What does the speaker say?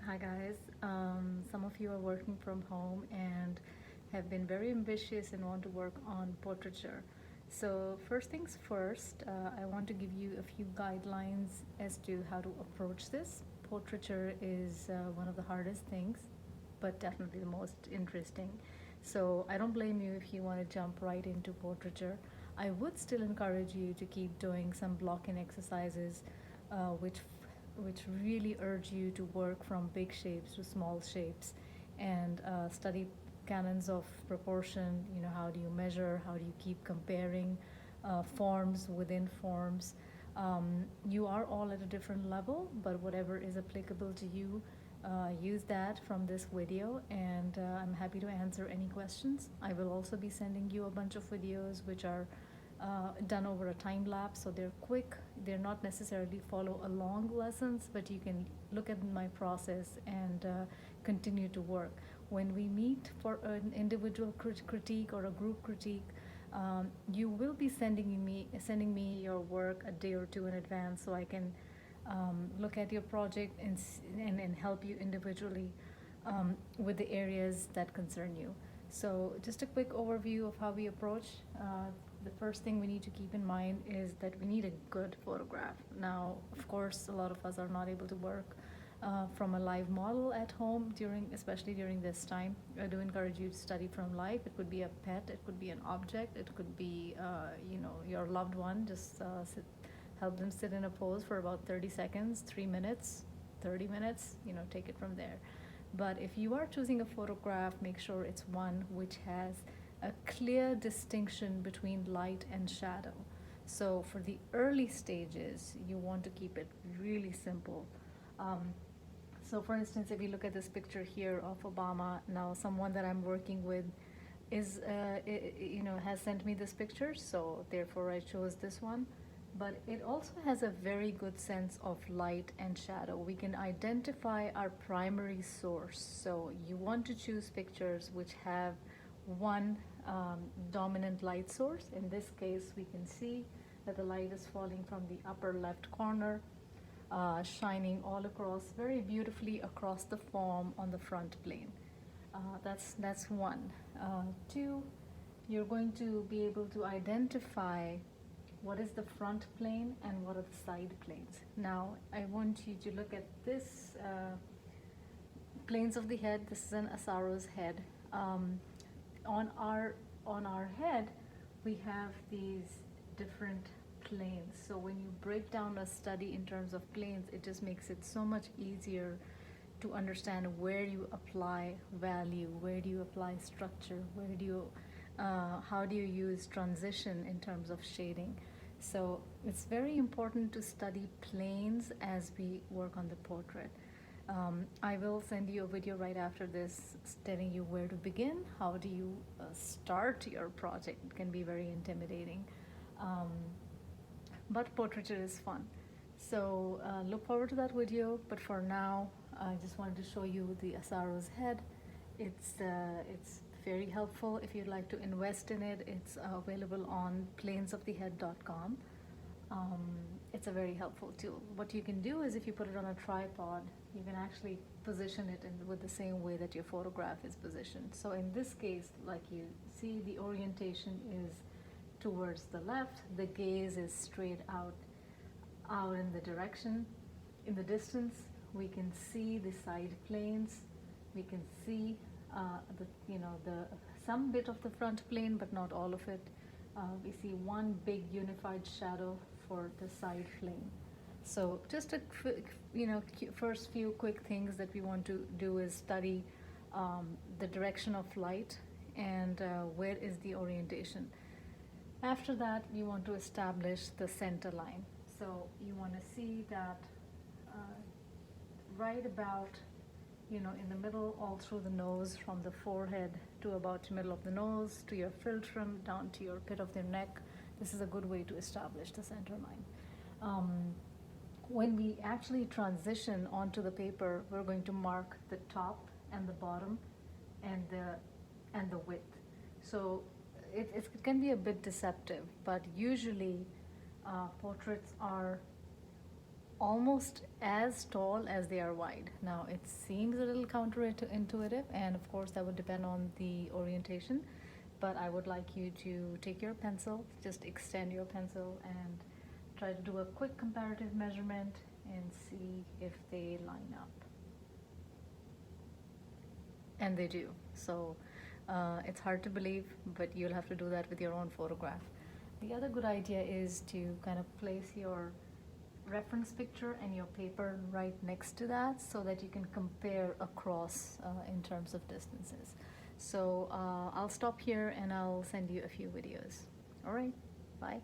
Hi guys. Some of you are working from home and have been very ambitious and want to work on portraiture. So first things first, I want to give you a few guidelines as to how to approach this. Portraiture is one of the hardest things, but definitely the most interesting. So I don't blame you if you want to jump right into portraiture. I would still encourage you to keep doing some blocking exercises, which really urge you to work from big shapes to small shapes and study canons of proportion. You know, how do you measure? How do you keep comparing forms within forms? You are all at a different level, but whatever is applicable to you, use that from this video, and I'm happy to answer any questions. I will also be sending you a bunch of videos which are done over a time lapse, so they're quick. They're not necessarily follow along lessons, but you can look at my process and continue to work. When we meet for an individual critique or a group critique, you will be sending me your work a day or two in advance, so I can look at your project and help you individually with the areas that concern you. So just a quick overview of how we approach. The first thing we need to keep in mind is that we need a good photograph. Now, of course, a lot of us are not able to work from a live model at home especially during this time. I do encourage you to study from life. It could be a pet, it could be an object, it could be your loved one. Just help them sit in a pose for about 30 seconds, 3 minutes, 30 minutes. Take it from there. But if you are choosing a photograph, make sure it's one which has a clear distinction between light and shadow. So for the early stages, you want to keep it really simple. So for instance, if you look at this picture here of Obama, now someone that I'm working with has sent me this picture, so therefore I chose this one. But it also has a very good sense of light and shadow. We can identify our primary source. So you want to choose pictures which have one dominant light source. In this case, we can see that the light is falling from the upper left corner, shining all across very beautifully across the form on the front plane. That's one. Two, you're going to be able to identify what is the front plane and what are the side planes. Now, I want you to look at this planes of the head. This is an Asaro's head. On our head, we have these different planes. So when you break down a study in terms of planes, it just makes it so much easier to understand where you apply value, where do you apply structure, how do you use transition in terms of shading. So it's very important to study planes as we work on the portrait. I will send you a video right after this telling you where to begin. How do you start your project? It can be very intimidating, but portraiture is fun. So look forward to that video. But for now, I just wanted to show you the Asaro's head. It's very helpful if you'd like to invest in it. It's available on planesofthehead.com. It's a very helpful tool. What you can do is if you put it on a tripod, you can actually position it with the same way that your photograph is positioned. So in this case, like you see, the orientation is towards the left, the gaze is straight out in the direction. In the distance, we can see the side planes. We can see some bit of the front plane, but not all of it. We see one big unified shadow for the side plane. So just a first few quick things that we want to do is study the direction of light and where is the orientation. After that, you want to establish the center line. So you want to see that right about in the middle, all through the nose, from the forehead to about the middle of the nose, to your philtrum, down to your pit of the neck. This is a good way to establish the center line. When we actually transition onto the paper, we're going to mark the top and the bottom and the width. So it can be a bit deceptive, but usually portraits are almost as tall as they are wide. Now, it seems a little counterintuitive, and of course, that would depend on the orientation. But I would like you to take your pencil, just extend your pencil, and try to do a quick comparative measurement and see if they line up. And they do. So it's hard to believe, but you'll have to do that with your own photograph. The other good idea is to kind of place your reference picture and your paper right next to that so that you can compare across in terms of distances. So I'll stop here and I'll send you a few videos. All right, bye.